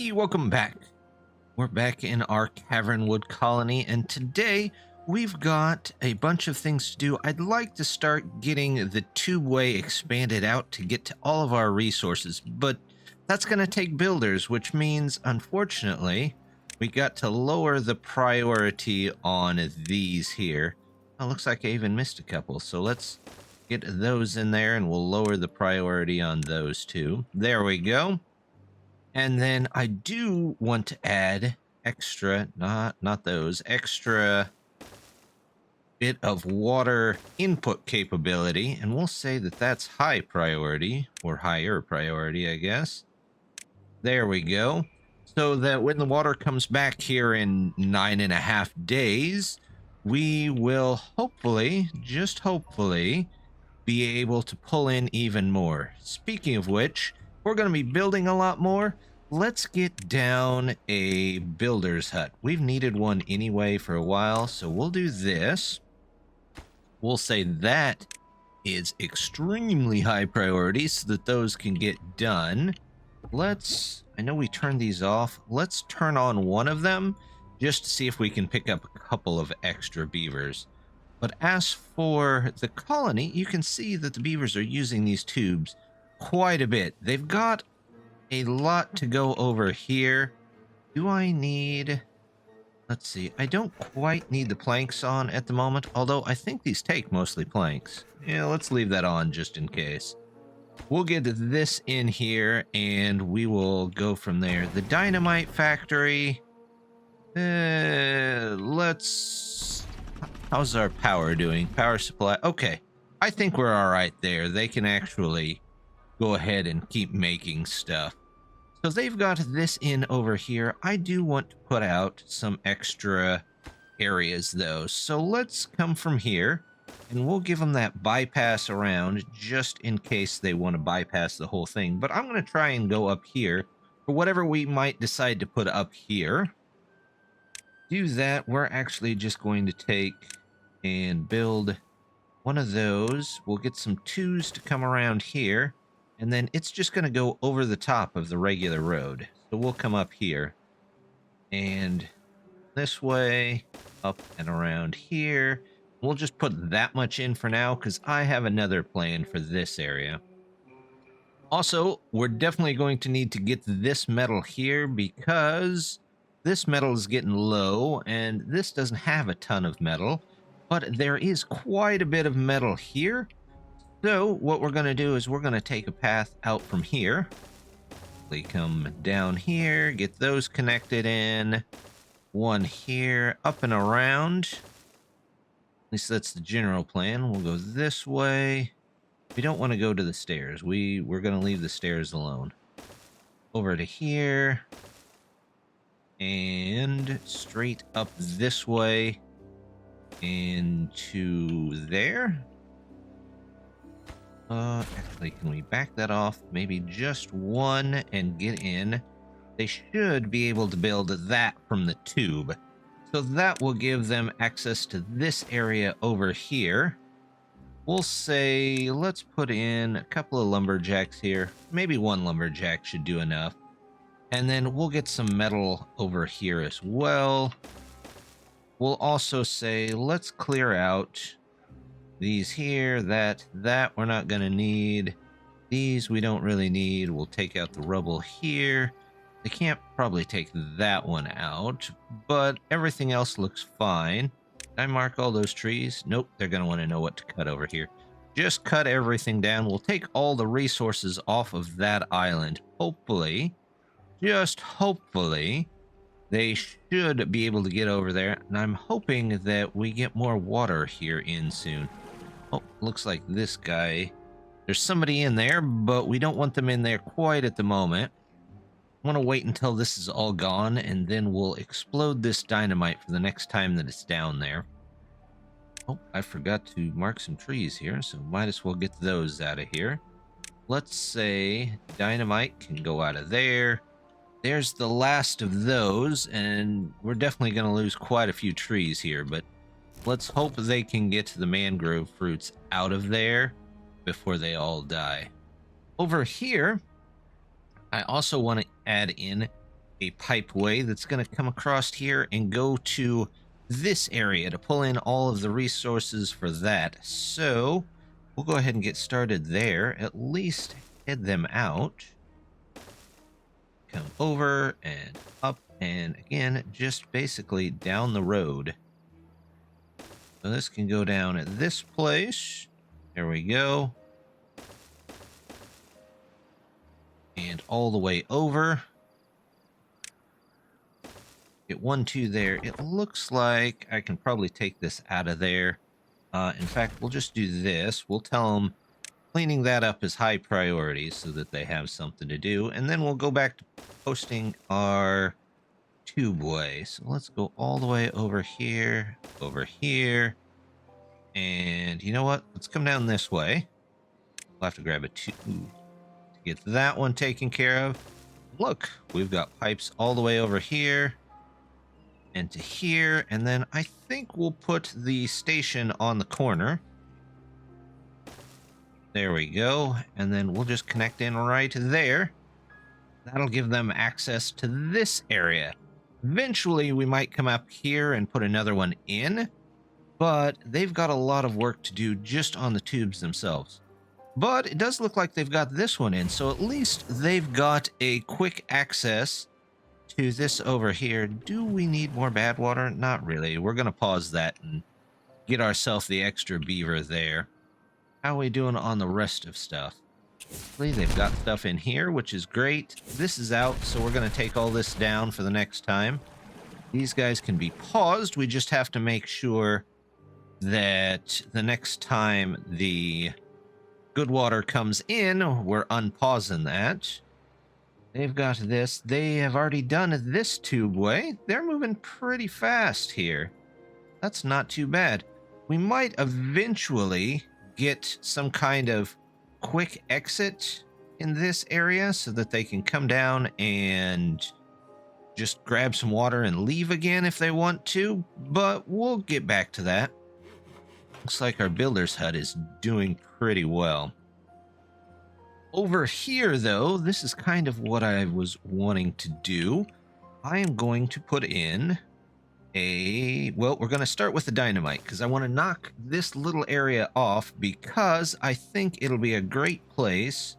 Hey, welcome back. We're back in our Cavernwood colony, and today we've got a bunch of things to do. I'd like to start getting the Tubeway expanded out to get to all of our resources, but that's going to take builders, which means, unfortunately, we got to lower the priority on these here. Oh, looks like I even missed a couple, so let's get those in there, and we'll lower the priority on those two. There we go. And then I do want to add extra, not those, extra bit of water input capability. And we'll say that that's high priority, or higher priority, I guess. There we go. So that when the water comes back here in 9.5 days, we will hopefully, just hopefully, be able to pull in even more. Speaking of which, we're going to be building a lot more. Let's get down a builder's hut. We've needed one anyway for a while, so we'll do this. We'll say that is extremely high priority so that those can get done. I know we turned these off. Let's turn on one of them just to see if we can pick up a couple of extra beavers. But as for the colony, you can see that the beavers are using these tubes quite a bit. They've got a lot to go over here. Do I need... Let's see. I don't quite need the planks on at the moment, although I think these take mostly planks. Yeah, let's leave that on just in case. We'll get this in here, and we will go from there. The dynamite factory... How's our power doing? Power supply. Okay. I think we're all right there. They can actually go ahead and keep making stuff. So they've got this in over here. I do want to put out some extra areas though. So let's come from here and we'll give them that bypass around just in case they want to bypass the whole thing. But I'm going to try and go up here for whatever we might decide to put up here. Do that. We're actually just going to take and build one of those. We'll get some twos to come around here, and then it's just going to go over the top of the regular road. So we'll come up here and this way, up and around here. We'll just put that much in for now because I have another plan for this area. Also, we're definitely going to need to get this metal here because this metal is getting low and this doesn't have a ton of metal, but there is quite a bit of metal here. So what we're going to do is we're going to take a path out from here. We come down here, get those connected in. One here, up and around. At least that's the general plan. We'll go this way. We don't want to go to the stairs. We're going to leave the stairs alone. Over to here. And straight up this way. Into there. Actually, can we back that off? Maybe just one and get in. They should be able to build that from the tube. So that will give them access to this area over here. We'll say, let's put in a couple of lumberjacks here. Maybe one lumberjack should do enough. And then we'll get some metal over here as well. We'll also say, let's clear out these here, that we're not going to need. These we don't really need. We'll take out the rubble here. They can't probably take that one out, but everything else looks fine. Did I mark all those trees? Nope, they're going to want to know what to cut over here. Just cut everything down. We'll take all the resources off of that island. Hopefully, just hopefully, they should be able to get over there. And I'm hoping that we get more water here in soon. Oh, looks like this guy. There's somebody in there, but we don't want them in there quite at the moment. I want to wait until this is all gone, and then we'll explode this dynamite for the next time that it's down there. Oh, I forgot to mark some trees here, so might as well get those out of here. Let's say dynamite can go out of there. There's the last of those, and we're definitely going to lose quite a few trees here, but let's hope they can get the mangrove fruits out of there before they all die. Over here, I also want to add in a pipeway that's going to come across here and go to this area to pull in all of the resources for that. So we'll go ahead and get started there. At least head them out. Come over and up and again, just basically down the road. So this can go down at this place. There we go. And all the way over. Get 1, 2 there. It looks like I can probably take this out of there. In fact, we'll just do this. We'll tell them cleaning that up is high priority so that they have something to do. And then we'll go back to posting our tubeway. So let's go all the way over here, and you know what? Let's come down this way. We'll have to grab a tube to get that one taken care of. Look, we've got pipes all the way over here and to here, and then I think we'll put the station on the corner. There we go, and then we'll just connect in right there. That'll give them access to this area. Eventually, we might come up here and put another one in, but they've got a lot of work to do just on the tubes themselves. But it does look like they've got this one in, so at least they've got a quick access to this over here. Do we need more bad water? Not really. We're going to pause that and get ourselves the extra beaver there. How are we doing on the rest of stuff? They've got stuff in here, which is great. This is out, so we're going to take all this down for the next time. These guys can be paused. We just have to make sure that the next time the good water comes in, we're unpausing that. They've got this. They have already done this tubeway. They're moving pretty fast here. That's not too bad. We might eventually get some kind of quick exit in this area so that they can come down and just grab some water and leave again if they want to, but we'll get back to that. Looks like our builder's hut is doing pretty well. Over here, though, this is kind of what I was wanting to do. I am going to put in well, we're going to start with the dynamite because I want to knock this little area off because I think it'll be a great place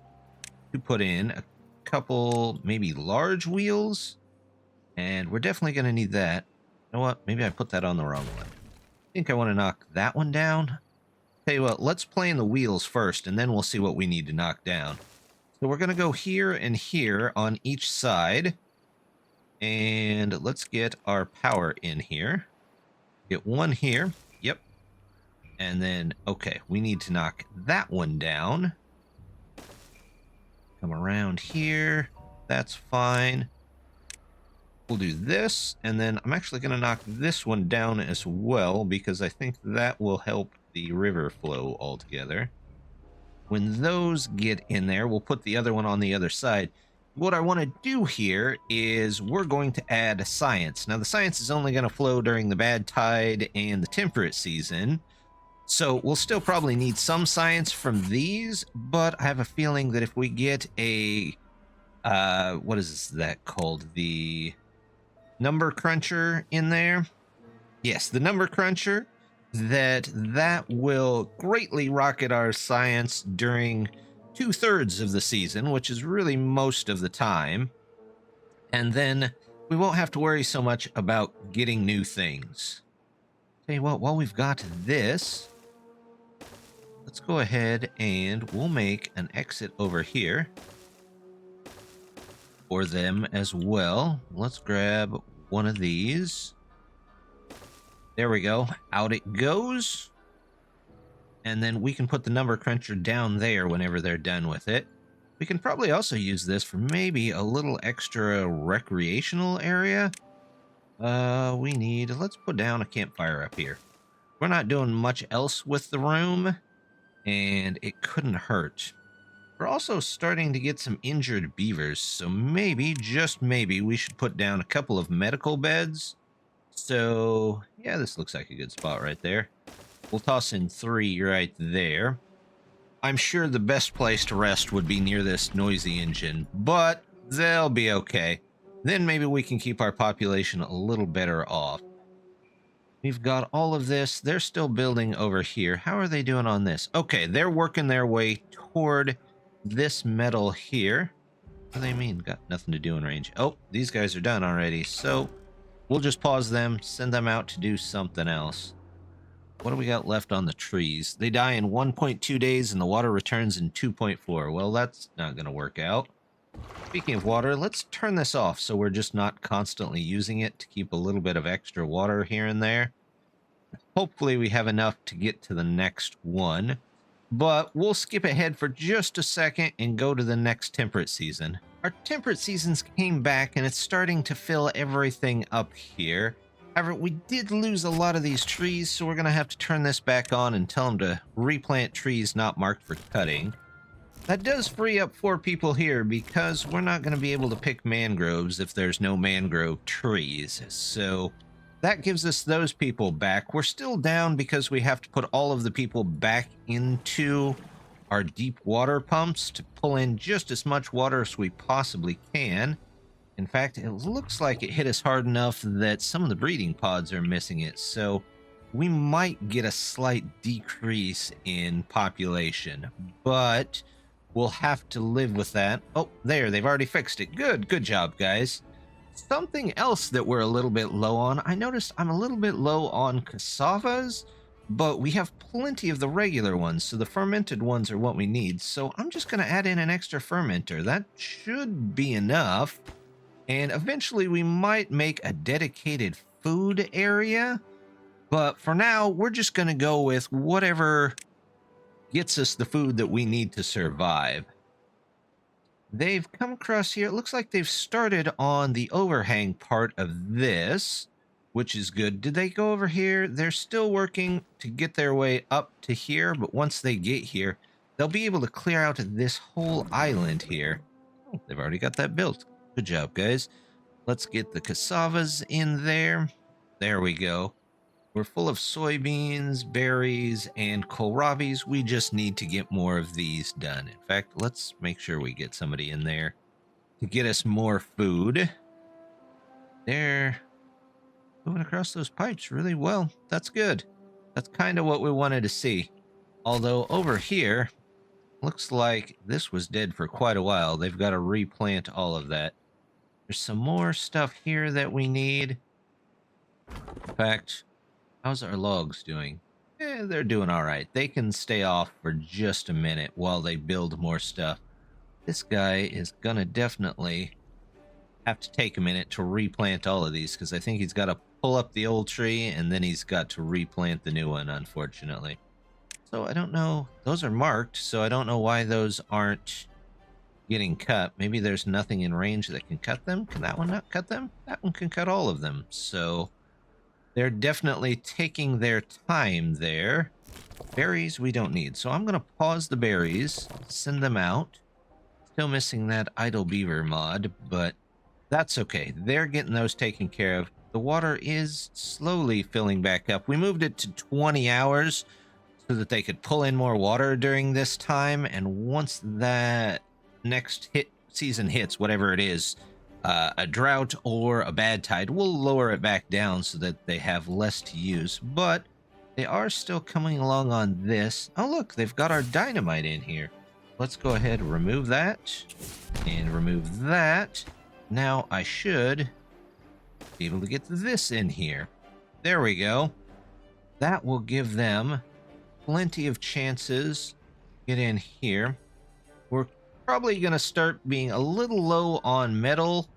to put in a couple maybe large wheels, and we're definitely going to need that. You know what? Maybe I put that on the wrong one. I think I want to knock that one down. Tell you what, let's play in the wheels first, and then we'll see what we need to knock down. So we're going to go here and here on each side. And let's get our power in here. Get one here. Yep. And then, okay, we need to knock that one down. Come around here. That's fine. We'll do this. And then I'm actually going to knock this one down as well, because I think that will help the river flow altogether. When those get in there, we'll put the other one on the other side. What I want to do here is we're going to add science. Now, the science is only going to flow during the bad tide and the temperate season. So we'll still probably need some science from these, but I have a feeling that if we get a, what is that called? The number cruncher in there. Yes, the number cruncher, that will greatly rocket our science during 2/3 of the season, which is really most of the time. And then we won't have to worry so much about getting new things. Tell you what, while we've got this, let's go ahead and we'll make an exit over here for them as well. Let's grab one of these. There we go. Out it goes. And then we can put the number cruncher down there whenever they're done with it. We can probably also use this for maybe a little extra recreational area. Let's put down a campfire up here. We're not doing much else with the room, and it couldn't hurt. We're also starting to get some injured beavers, so maybe, just maybe, we should put down a couple of medical beds. So, yeah, this looks like a good spot right there. We'll toss in 3 right there. I'm sure the best place to rest would be near this noisy engine, but they'll be okay. Then maybe we can keep our population a little better off. We've got all of this. They're still building over here. How are they doing on this? Okay, they're working their way toward this metal here. What do they mean? Got nothing to do in range. Oh, these guys are done already. So we'll just pause them, send them out to do something else. What do we got left on the trees? They die in 1.2 days and the water returns in 2.4. Well, that's not going to work out. Speaking of water, let's turn this off so we're just not constantly using it to keep a little bit of extra water here and there. Hopefully we have enough to get to the next one. But we'll skip ahead for just a second and go to the next temperate season. Our temperate seasons came back and it's starting to fill everything up here. However, we did lose a lot of these trees, so we're going to have to turn this back on and tell them to replant trees not marked for cutting. That does free up 4 people here because we're not going to be able to pick mangroves if there's no mangrove trees. So that gives us those people back. We're still down because we have to put all of the people back into our deep water pumps to pull in just as much water as we possibly can. In fact, it looks like it hit us hard enough that some of the breeding pods are missing it. So we might get a slight decrease in population, but we'll have to live with that. Oh, there, they've already fixed it. Good job, guys. Something else that we're a little bit low on. I noticed I'm a little bit low on cassavas, but we have plenty of the regular ones, so the fermented ones are what we need. So I'm just going to add in an extra fermenter. That should be enough. And eventually we might make a dedicated food area. But for now, we're just going to go with whatever gets us the food that we need to survive. They've come across here. It looks like they've started on the overhang part of this, which is good. Did they go over here? They're still working to get their way up to here, but once they get here, they'll be able to clear out this whole island here. Oh, they've already got that built. Good job, guys. Let's get the cassavas in there. There we go. We're full of soybeans, berries, and kohlrabis. We just need to get more of these done. In fact, let's make sure we get somebody in there to get us more food. They're moving across those pipes really well. That's good. That's kind of what we wanted to see. Although over here, looks like this was dead for quite a while. They've got to replant all of that. There's some more stuff here that we need. In fact, how's our logs doing? They're doing all right. They can stay off for just a minute while they build more stuff. This guy is gonna definitely have to take a minute to replant all of these because I think he's got to pull up the old tree and then he's got to replant the new one, unfortunately. So I don't know. Those are marked, so I don't know why those aren't getting cut. Maybe there's nothing in range that can cut them. Can that one not cut them? That one can cut all of them. So they're definitely taking their time there. Berries we don't need. So I'm going to pause the berries, send them out. Still missing that idle beaver mod, but that's okay. They're getting those taken care of. The water is slowly filling back up. We moved it to 20 hours so that they could pull in more water during this time. And once that next season hits, whatever it is, a drought or a bad tide, we'll lower it back down so that they have less to use. But they are still coming along on this. Oh, look, they've got our dynamite in here. Let's go ahead and remove that and remove that. Now I should be able to get this in here. There we go. That will give them plenty of chances to get in here. We're probably going to start being a little low on metal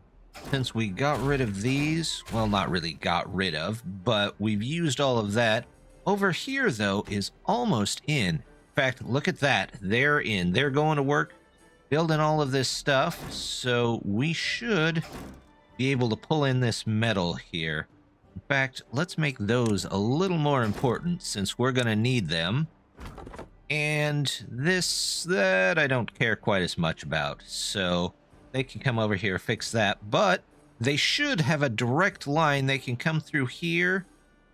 since we got rid of these. Well, not really got rid of, but we've used all of that. Over here, though, is almost in. In fact, look at that. They're in. They're going to work building all of this stuff, so we should be able to pull in this metal here. In fact, let's make those a little more important since we're going to need them. And that I don't care quite as much about, so they can come over here, fix that. But they should have a direct line. They can come through here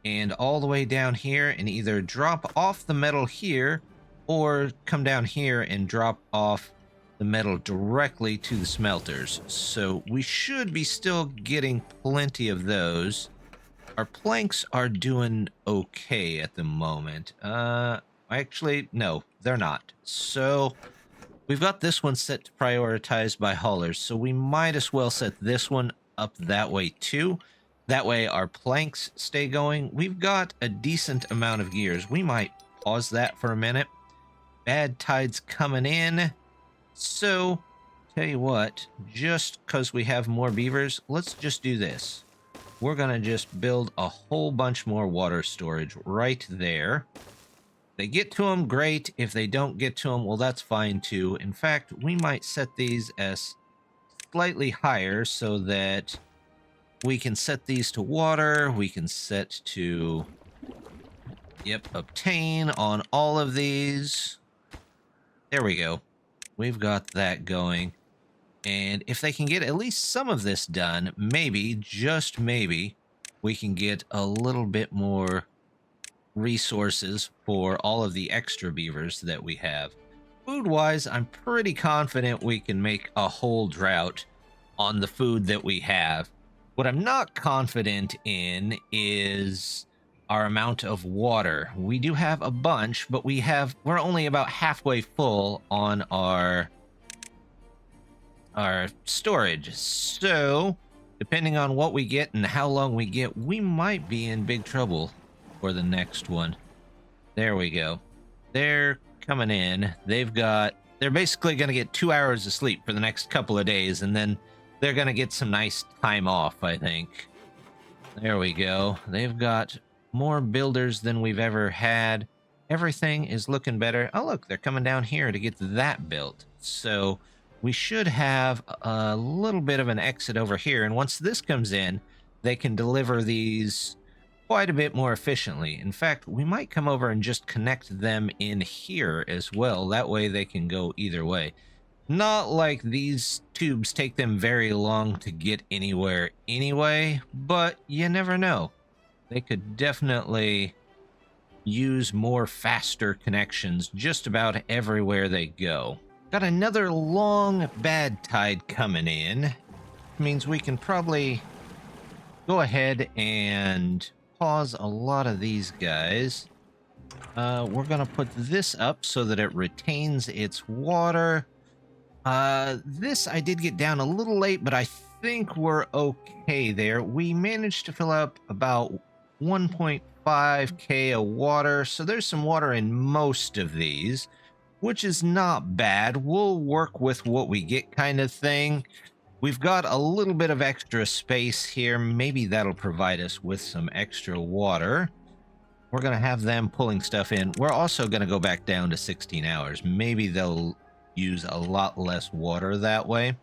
and all the way down here and either drop off the metal here or come down here and drop off the metal directly to the smelters. So we should be still getting plenty of those. Our planks are doing okay at the moment. Actually, no, they're not. So we've got this one set to prioritize by haulers, so we might as well set this one up that way too. That way our planks stay going. We've got a decent amount of gears. We might pause that for a minute. Bad tide's coming in. So, tell you what, just because we have more beavers, let's just do this. We're going to just build a whole bunch more water storage right there. If they get to them, great. If they don't get to them, well, that's fine too. In fact, we might set these as slightly higher so that we can set these to water. We can set to, yep, obtain on all of these. There we go. We've got that going. And if they can get at least some of this done, maybe, just maybe, we can get a little bit more resources for all of the extra beavers that we have. Food-wise, I'm pretty confident we can make a whole drought on the food that we have. What I'm not confident in is our amount of water. We do have a bunch, but we're only about halfway full on our storage. So, depending on what we get and how long we get, we might be in big trouble for the next one. There we go. They're coming in. They're basically going to get 2 hours of sleep for the next couple of days, and then they're going to get some nice time off, I think. There we go. They've got more builders than we've ever had. Everything is looking better. Oh, look, they're coming down here to get that built. So we should have a little bit of an exit over here. And once this comes in, they can deliver these quite a bit more efficiently. In fact, we might come over and just connect them in here as well. That way they can go either way. Not like these tubes take them very long to get anywhere anyway, but you never know. They could definitely use more faster connections just about everywhere they go. Got another long bad tide coming in. It means we can probably go ahead and pause a lot of these guys. We're going to put this up so that it retains its water. This I did get down a little late, but I think we're okay there. We managed to fill up about 1.5k of water, so there's some water in most of these, which is not bad. We'll work with what we get kind of thing. We've got a little bit of extra space here. Maybe that'll provide us with some extra water. We're going to have them pulling stuff in. We're also going to go back down to 16 hours. Maybe they'll use a lot less water that way.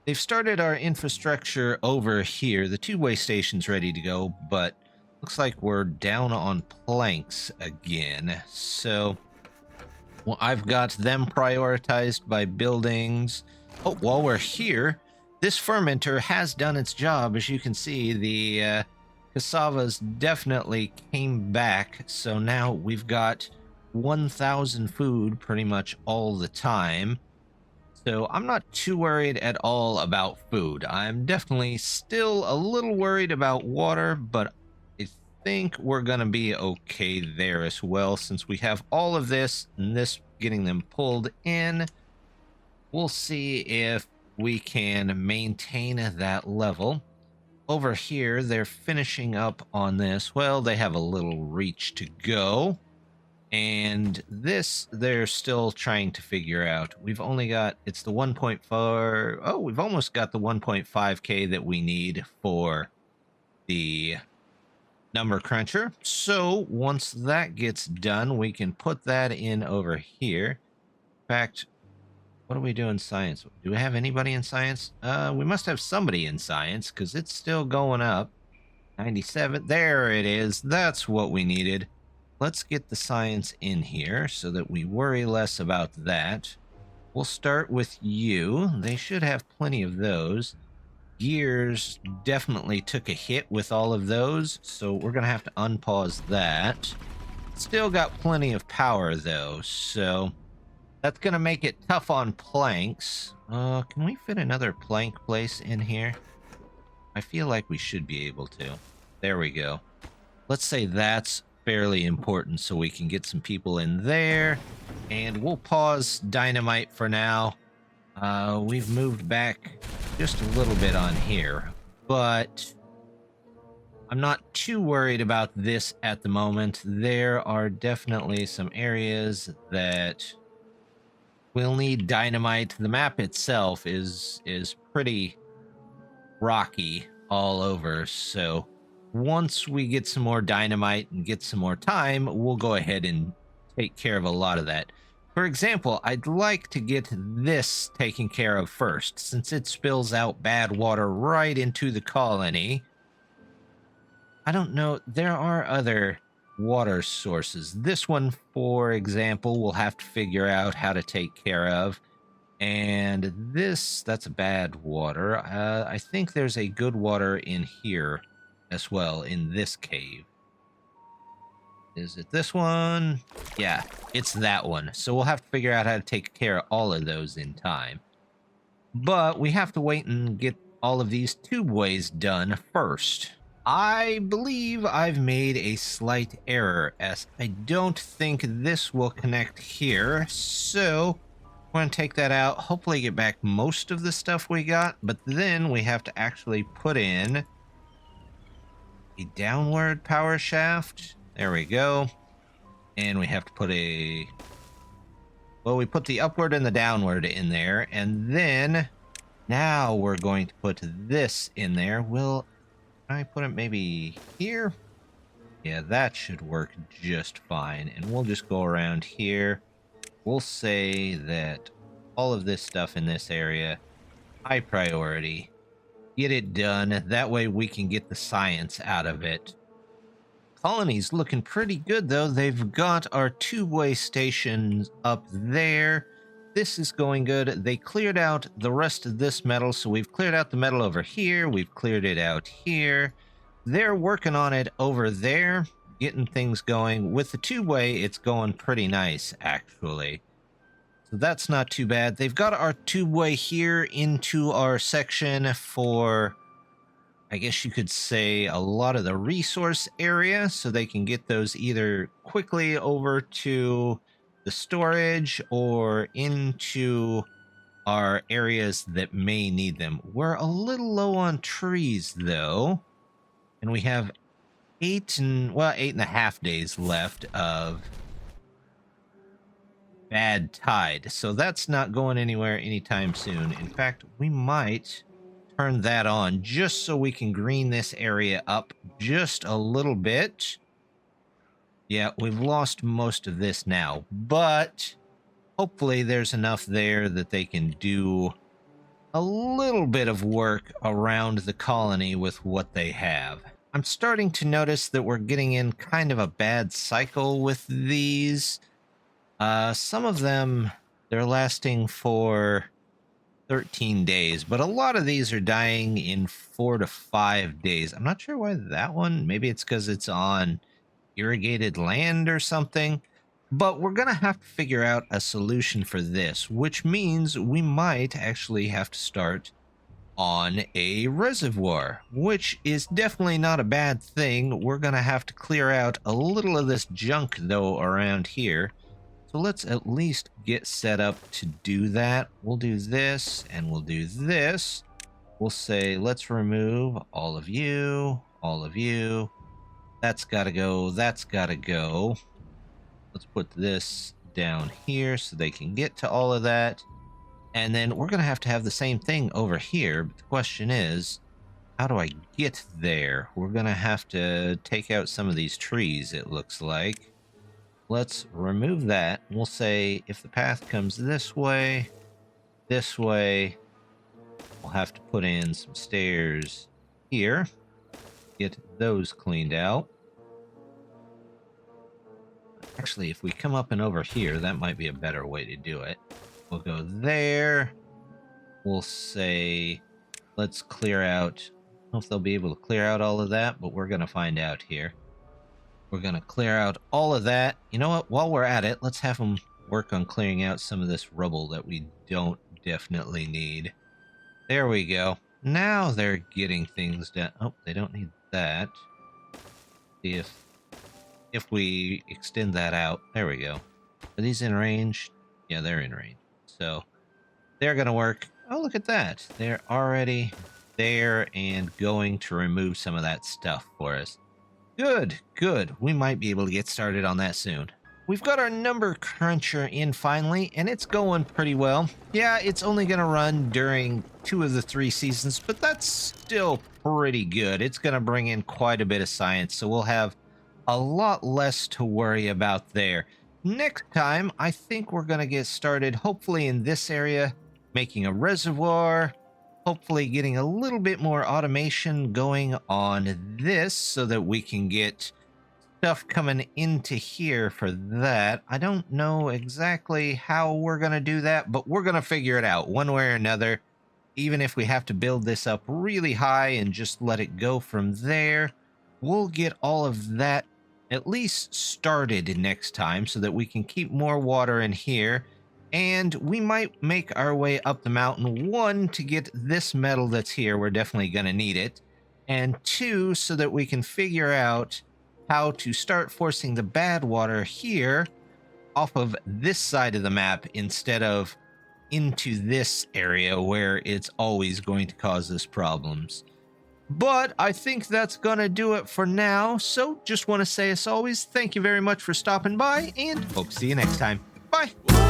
They've started our infrastructure over here. The two-way station's ready to go, but looks like we're down on planks again. So, well, I've got them prioritized by buildings. Oh, while we're here, this fermenter has done its job. As you can see, the cassavas definitely came back. So now we've got 1,000 food pretty much all the time. So I'm not too worried at all about food. I'm definitely still a little worried about water, but I think we're going to be okay there as well, since we have all of this and this getting them pulled in. We'll see if we can maintain that level. Over here, they're finishing up on this. Well, they have a little reach to go. And this, they're still trying to figure out. We've only got, it's the 1.4. Oh, we've almost got the 1.5k that we need for the number cruncher. So once that gets done, we can put that in over here. In fact, what do we do in science? Do we have anybody in science? We must have somebody in science, because it's still going up. 97. There it is. That's what we needed. Let's get the science in here so that we worry less about that. We'll start with you. They should have plenty of those. Gears definitely took a hit with all of those, so we're going to have to unpause that. Still got plenty of power, though, so That's going to make it tough on planks. Can we fit another plank place in here? I feel like we should be able to. There we go. Let's say that's fairly important so we can get some people in there. And we'll pause dynamite for now. We've moved back just a little bit on here, but I'm not too worried about this at the moment. There are definitely some areas that will need dynamite. The map itself is pretty rocky all over, so once we get some more dynamite and get some more time, we'll go ahead and take care of a lot of that. For example, I'd like to get this taken care of first, since it spills out bad water right into the colony. I don't know, there are other water sources. This one, for example, we'll have to figure out how to take care of. And this, that's a bad water. I think there's a good water in here as well, in this cave. Is it this one? Yeah, it's that one. So we'll have to figure out how to take care of all of those in time. But we have to wait and get all of these tubeways done first. I believe I've made a slight error, as I don't think this will connect here. So we're going to take that out, hopefully get back most of the stuff we got, but then we have to actually put in a downward power shaft. There we go. And we have to put we put the upward and the downward in there, and then now we're going to put this in there. Will I put it maybe here? Yeah, that should work just fine. And we'll just go around here. We'll say that all of this stuff in this area, high priority. Get it done. That way we can get the science out of it. Colony's looking pretty good, though. They've got our two-way stations up there. This is going good. They cleared out the rest of this metal, so we've cleared out the metal over here. We've cleared it out here. They're working on it over there, getting things going. With the two-way, it's going pretty nice, actually. So that's not too bad. They've got our tubeway here into our section for, I guess you could say, a lot of the resource area, so they can get those either quickly over to the storage or into our areas that may need them. We're a little low on trees, though, and we have 8.5 days left of bad tide, so that's not going anywhere anytime soon. In fact, we might turn that on just so we can green this area up just a little bit. Yeah, we've lost most of this now, but hopefully there's enough there that they can do a little bit of work around the colony with what they have. I'm starting to notice that we're getting in kind of a bad cycle with these. Some of them, they're lasting for 13 days, but a lot of these are dying in 4 to 5 days. I'm not sure why that one. Maybe it's because it's on irrigated land or something, but we're gonna have to figure out a solution for this, which means we might actually have to start on a reservoir, which is definitely not a bad thing. We're gonna have to clear out a little of this junk, though, around here. So let's at least get set up to do that. We'll do this, and we'll do this. We'll say, let's remove all of you, all of you. That's gotta go, that's gotta go. Let's put this down here so they can get to all of that. And then we're gonna have to have the same thing over here. But the question is, how do I get there? We're gonna have to take out some of these trees, it looks like. Let's remove that. We'll say if the path comes this way, we'll have to put in some stairs here. Get those cleaned out. Actually, if we come up and over here, that might be a better way to do it. We'll go there. We'll say, let's clear out. I don't know if they'll be able to clear out all of that, but we're going to find out here. We're going to clear out all of that. You know what? While we're at it, let's have them work on clearing out some of this rubble that we don't definitely need. There we go. Now they're getting things done. Oh, they don't need that. See if we extend that out. There we go. Are these in range? Yeah, they're in range. So they're going to work. Oh, look at that. They're already there and going to remove some of that stuff for us. Good, good. We might be able to get started on that soon. We've got our number cruncher in finally, and it's going pretty well. Yeah, it's only going to run during 2 of the 3 seasons, but that's still pretty good. It's going to bring in quite a bit of science, so we'll have a lot less to worry about there. Next time, I think we're going to get started, hopefully in this area, making a reservoir, hopefully getting a little bit more automation going on this so that we can get stuff coming into here for that. I don't know exactly how we're going to do that, but we're going to figure it out one way or another. Even if we have to build this up really high and just let it go from there, we'll get all of that at least started next time so that we can keep more water in here. And we might make our way up the mountain, 1, to get this metal that's here. We're definitely going to need it. And 2, so that we can figure out how to start forcing the bad water here off of this side of the map instead of into this area where it's always going to cause us problems. But I think that's going to do it for now. So just want to say, as always, thank you very much for stopping by and hope to see you next time. Bye.